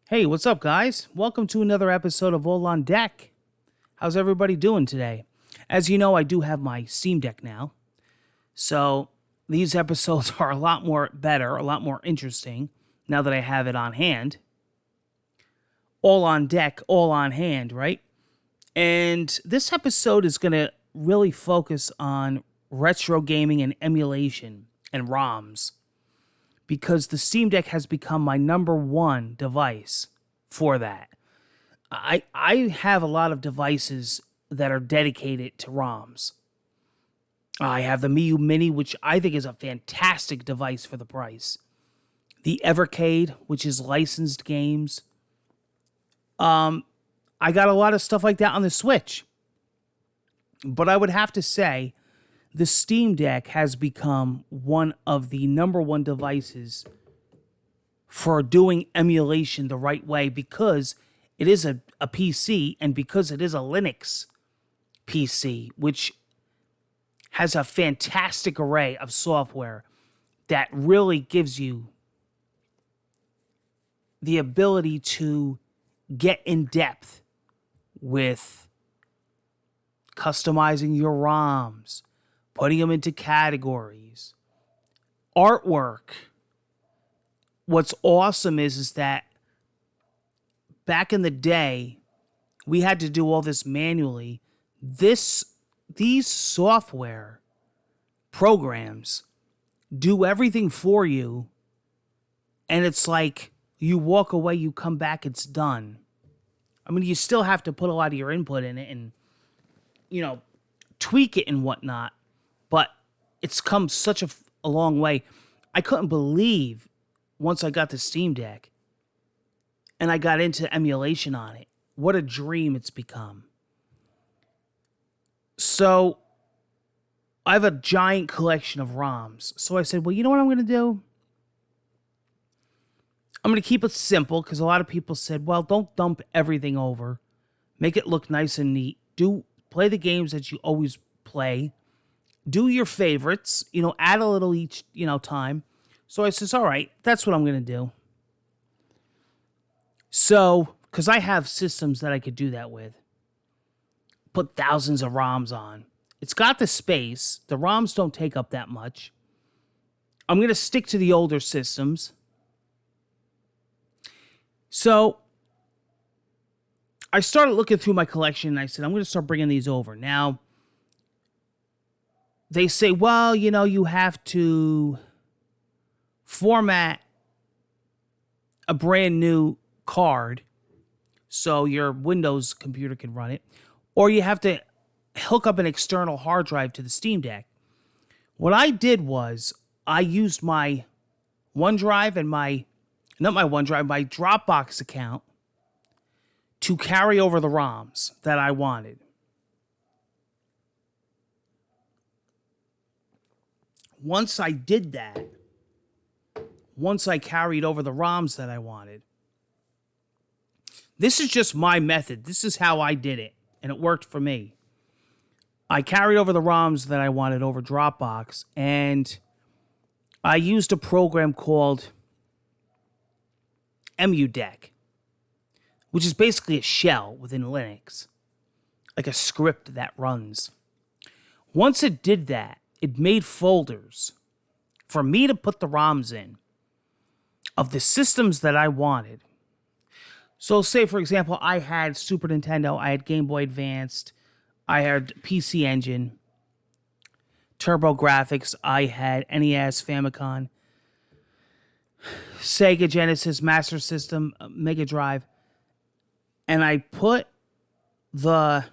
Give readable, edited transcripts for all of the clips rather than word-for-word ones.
Hey, what's up, guys? Welcome to another episode of All on Deck. How's everybody doing today? As you know, I do have my Steam Deck now, so these episodes are a lot more better, a lot more interesting now that I have it on hand. All on deck, all on hand, right? And this episode is going to really focus on retro gaming and emulation and ROMs, because the Steam Deck has become my number one device for that. I have a lot of devices that are dedicated to ROMs. I have the Miu Mini, which I think is a fantastic device for the price. The Evercade, which is licensed games. I got a lot of stuff like that on the Switch. But I would have to say, the Steam Deck has become one of the number one devices for doing emulation the right way, because it is a PC and because it is a Linux PC, which has a fantastic array of software that really gives you the ability to get in depth with customizing your ROMs, putting them into categories, artwork. What's awesome is that back in the day, we had to do all this manually. These software programs do everything for you, and it's like you walk away, you come back, it's done. I mean, you still have to put a lot of your input in it and, tweak it and whatnot, but it's come such a long way. I couldn't believe once I got the Steam Deck and I got into emulation on it, what a dream it's become. So I have a giant collection of ROMs. So I said, well, you know what I'm going to do? I'm going to keep it simple, because a lot of people said, well, don't dump everything over. Make it look nice and neat. Play the games that you always play. Do your favorites, add a little each, time. So I says, all right, that's what I'm going to do. So, because I have systems that I could do that with. Put thousands of ROMs on. It's got the space. The ROMs don't take up that much. I'm going to stick to the older systems. So I started looking through my collection and I said, I'm going to start bringing these over. Now, they say, well, you have to format a brand new card so your Windows computer can run it, or you have to hook up an external hard drive to the Steam Deck. What I did was I used my OneDrive and my Dropbox account to carry over the ROMs that I wanted. Once I did that, once I carried over the ROMs that I wanted, this is just my method. This is how I did it, and it worked for me. I carried over the ROMs that I wanted over Dropbox, and I used a program called Emudeck, which is basically a shell within Linux, like a script that runs. Once it did that, it made folders for me to put the ROMs in of the systems that I wanted. So say, for example, I had Super Nintendo, I had Game Boy Advanced, I had PC Engine, TurboGrafx, I had NES, Famicom, Sega Genesis, Master System, Mega Drive, and I put the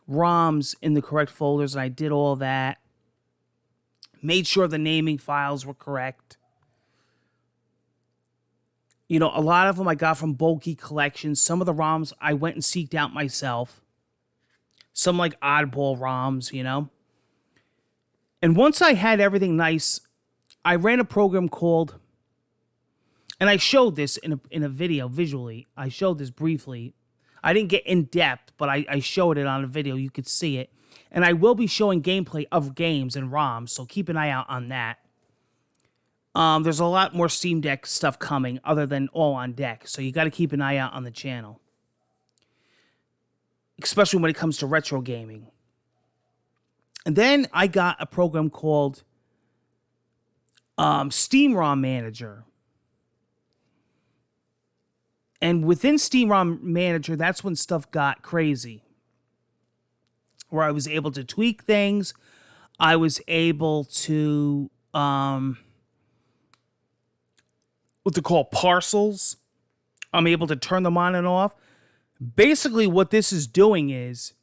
ROMs in the correct folders, and I did all that. Made sure the naming files were correct. A lot of them I got from bulky collections. Some of the ROMs I went and seeked out myself. Some like oddball ROMs, And once I had everything nice, I ran a program called, and I showed this in a video visually. I showed this briefly. I didn't get in depth, but I showed it on a video. You could see it. And I will be showing gameplay of games and ROMs, so keep an eye out on that. There's a lot more Steam Deck stuff coming other than All on Deck, so you got to keep an eye out on the channel, especially when it comes to retro gaming. And then I got a program called Steam ROM Manager. And within Steam ROM Manager, that's when stuff got crazy, where I was able to tweak things. I was able to, what they call parcels. I'm able to turn them on and off. Basically, what this is doing is,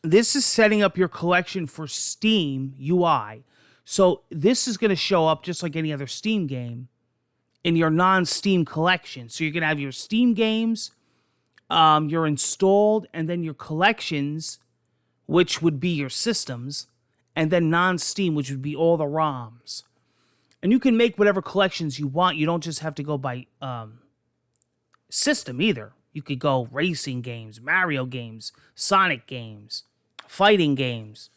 this is setting up your collection for Steam UI. So this is going to show up just like any other Steam game in your non-Steam collection. So you're going to have your Steam games, your installed, and then your collections, which would be your systems, and then non-Steam, which would be all the ROMs. And you can make whatever collections you want. You don't just have to go by system either. You could go racing games, Mario games, Sonic games, fighting games.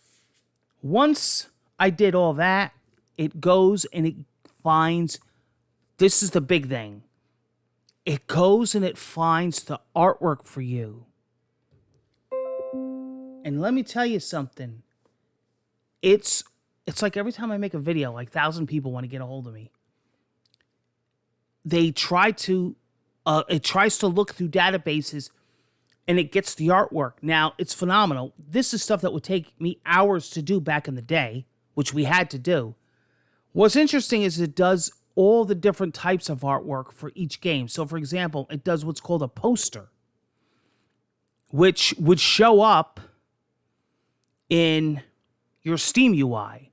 Once I did all that, it goes and it finds, this is the big thing, it goes and it finds the artwork for you. And let me tell you something. It's like every time I make a video, like 1,000 people want to get a hold of me. They try to, it tries to look through databases and it gets the artwork. Now, it's phenomenal. This is stuff that would take me hours to do back in the day, which we had to do. What's interesting is it does all the different types of artwork for each game. So, for example, it does what's called a poster, which would show up in your Steam UI.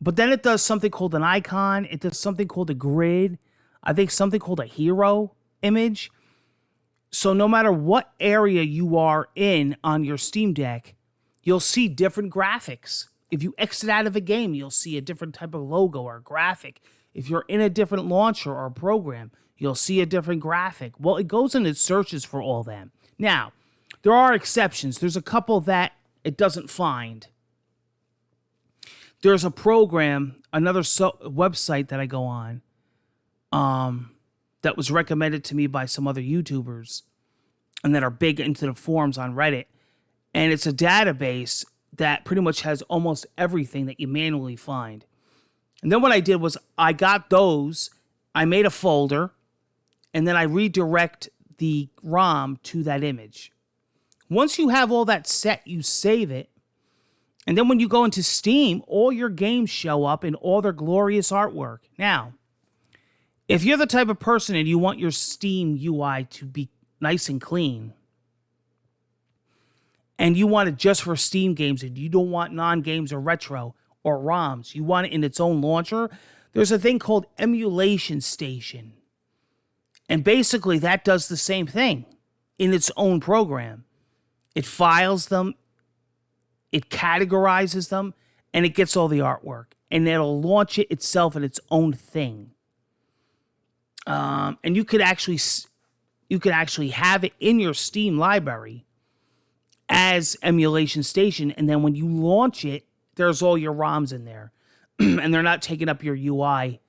But then it does something called an icon. It does something called a grid. I think something called a hero image. So no matter what area you are in on your Steam Deck, you'll see different graphics. If you exit out of a game, you'll see a different type of logo or graphic. If you're in a different launcher or program, you'll see a different graphic. Well, it goes and it searches for all them. Now, there are exceptions. There's a couple that it doesn't find. There's a program, another website that I go on, that was recommended to me by some other YouTubers and that are big into the forums on Reddit. And it's a database that pretty much has almost everything that you manually find. And then what I did was I got those, I made a folder, and then I redirect the ROM to that image. Once you have all that set, you save it. And then when you go into Steam, all your games show up in all their glorious artwork. Now, if you're the type of person and you want your Steam UI to be nice and clean, and you want it just for Steam games, and you don't want non-games or retro or ROMs, you want it in its own launcher, there's a thing called Emulation Station. And basically that does the same thing in its own program. It files them, it categorizes them, and it gets all the artwork. And it'll launch it itself in its own thing. And you could actually have it in your Steam library as Emulation Station, and then when you launch it, there's all your ROMs in there, and they're not taking up your UI,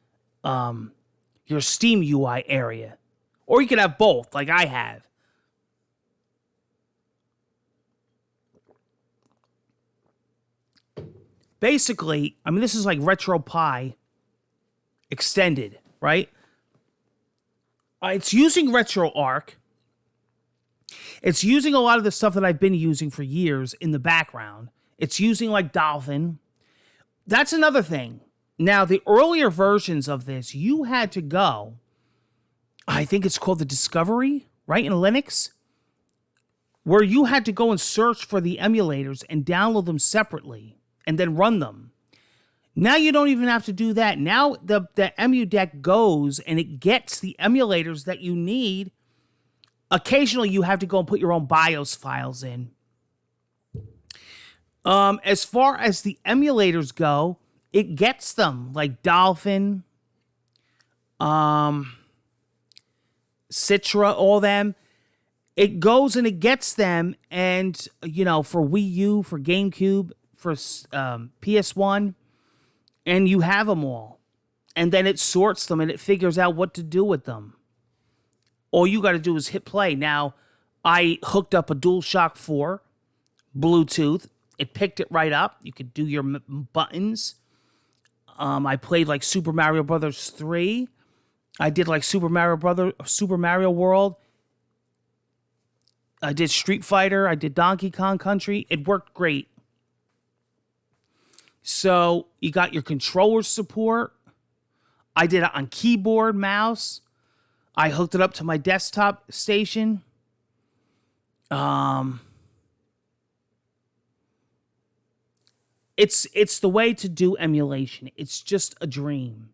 your Steam UI area. Or you could have both, like I have. Basically, I mean, this is like RetroPie extended, right? It's using RetroArch. It's using a lot of the stuff that I've been using for years in the background. It's using like Dolphin. That's another thing. Now, the earlier versions of this, you had to go, I think it's called the Discovery, right, in Linux, where you had to go and search for the emulators and download them separately and then run them. Now you don't even have to do that. Now the EmuDeck goes and it gets the emulators that you need. Occasionally you have to go and put your own BIOS files in. As far as the emulators go, it gets them, like Dolphin, Citra, all them. It goes and it gets them, and, you know, for Wii U, for GameCube, for PS1, and you have them all. And then it sorts them and it figures out what to do with them. All you got to do is hit play. Now, I hooked up a DualShock 4 Bluetooth. It picked it right up. You could do your buttons. I played like Super Mario Brothers 3. I did like Super Mario World. I did Street Fighter. I did Donkey Kong Country. It worked great. So you got your controller support. I did it on keyboard, mouse. I hooked it up to my desktop station. It's the way to do emulation. It's just a dream.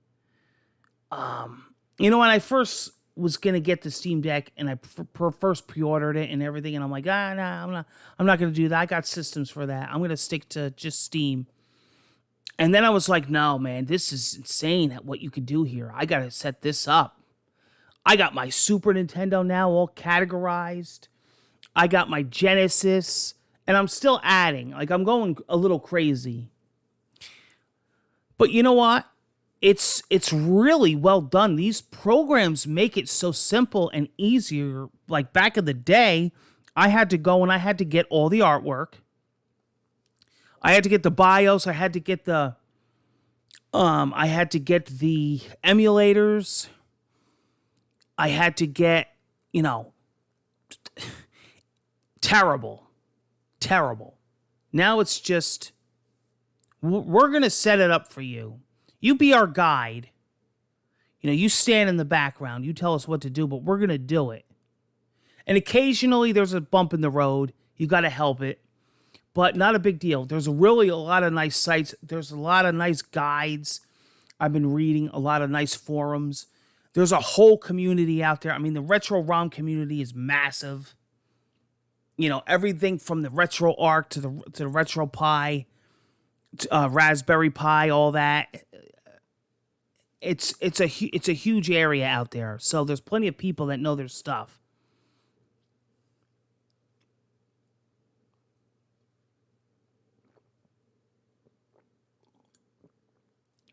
When I first was gonna get the Steam Deck and I first pre-ordered it and everything, and I'm like, nah, I'm not gonna do that. I got systems for that. I'm gonna stick to just Steam. And then I was like, no, man, this is insane what you could do here. I gotta set this up. I got my Super Nintendo now all categorized. I got my Genesis, and I'm still adding. Like, I'm going a little crazy. But you know what? It's really well done. These programs make it so simple and easier. Like, back in the day, I had to go and I had to get all the artwork. I had to get the BIOS. I had to get the emulators. I had to get, terrible. Now it's just, we're going to set it up for you. You be our guide. You stand in the background. You tell us what to do, but we're going to do it. And occasionally there's a bump in the road. You got to help it. But not a big deal. There's really a lot of nice sites. There's a lot of nice guides. I've been reading a lot of nice forums. There's a whole community out there. I mean, the Retro ROM community is massive. Everything from the Retro Arc to the Retro Pi, Raspberry Pi, all that. It's a huge area out there. So there's plenty of people that know their stuff.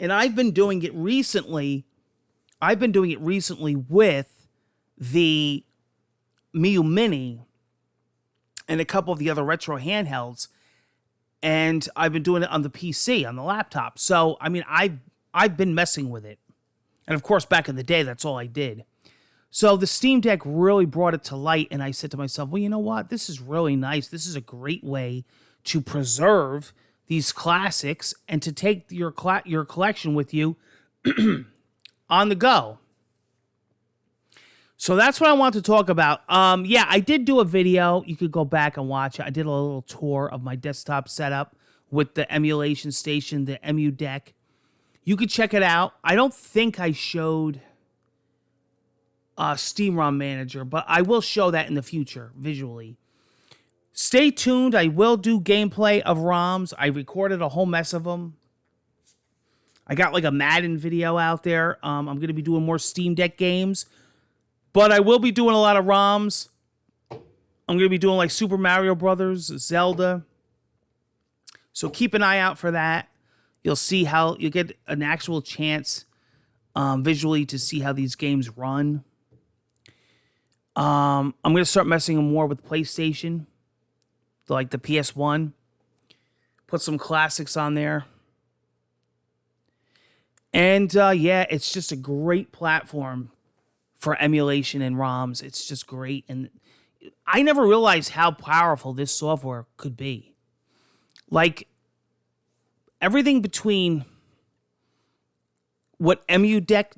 And I've been doing it recently. With the Miu Mini and a couple of the other retro handhelds. And I've been doing it on the PC, on the laptop. So, I mean, I've been messing with it. And of course, back in the day, that's all I did. So the Steam Deck really brought it to light. And I said to myself, well, you know what? This is really nice. This is a great way to preserve these classics and to take your collection with you on the go. So that's what I want to talk about. I did do a video. You could go back and watch it. I did a little tour of my desktop setup with the emulation station, the Emu Deck. You could check it out. I don't think I showed Steam ROM Manager, but I will show that in the future visually. Stay tuned. I will do gameplay of ROMs. I recorded a whole mess of them. I got like a Madden video out there. I'm going to be doing more Steam Deck games. But I will be doing a lot of ROMs. I'm going to be doing like Super Mario Brothers, Zelda. So keep an eye out for that. You'll see how you get an actual chance visually to see how these games run. I'm going to start messing more with PlayStation. Like the PS1. Put some classics on there. And it's just a great platform for emulation and ROMs. It's just great. And I never realized how powerful this software could be. Like, everything between what EmuDeck,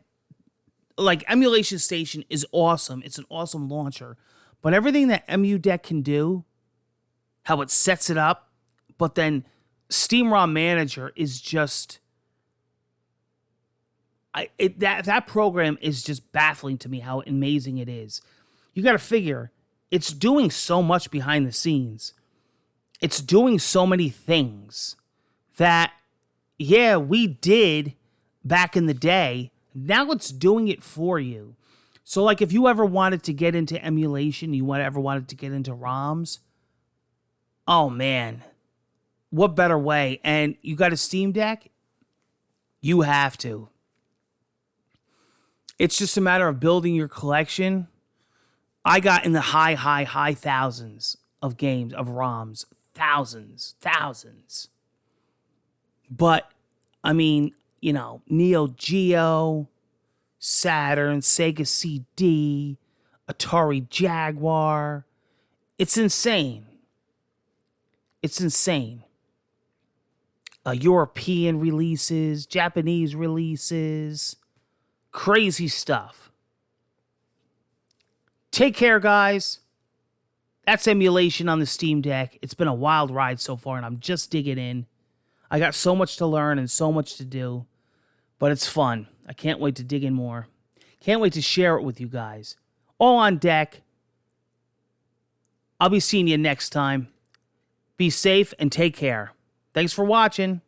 like Emulation Station is awesome. It's an awesome launcher. But everything that EmuDeck can do, how it sets it up, but then Steam ROM Manager is just... that program is just baffling to me how amazing it is. You got to figure, it's doing so much behind the scenes. It's doing so many things that, we did back in the day. Now it's doing it for you. So, like, if you ever wanted to get into emulation, ever wanted to get into ROMs, oh, man, what better way? And you got a Steam Deck? You have to. It's just a matter of building your collection. I got in the high thousands of games, of ROMs. Thousands. But, I mean, Neo Geo, Saturn, Sega CD, Atari Jaguar. It's insane. European releases, Japanese releases, crazy stuff. Take care, guys. That's emulation on the Steam Deck. It's been a wild ride so far, and I'm just digging in. I got so much to learn and so much to do, but it's fun. I can't wait to dig in more. Can't wait to share it with you guys. All on deck. I'll be seeing you next time. Be safe and take care. Thanks for watching.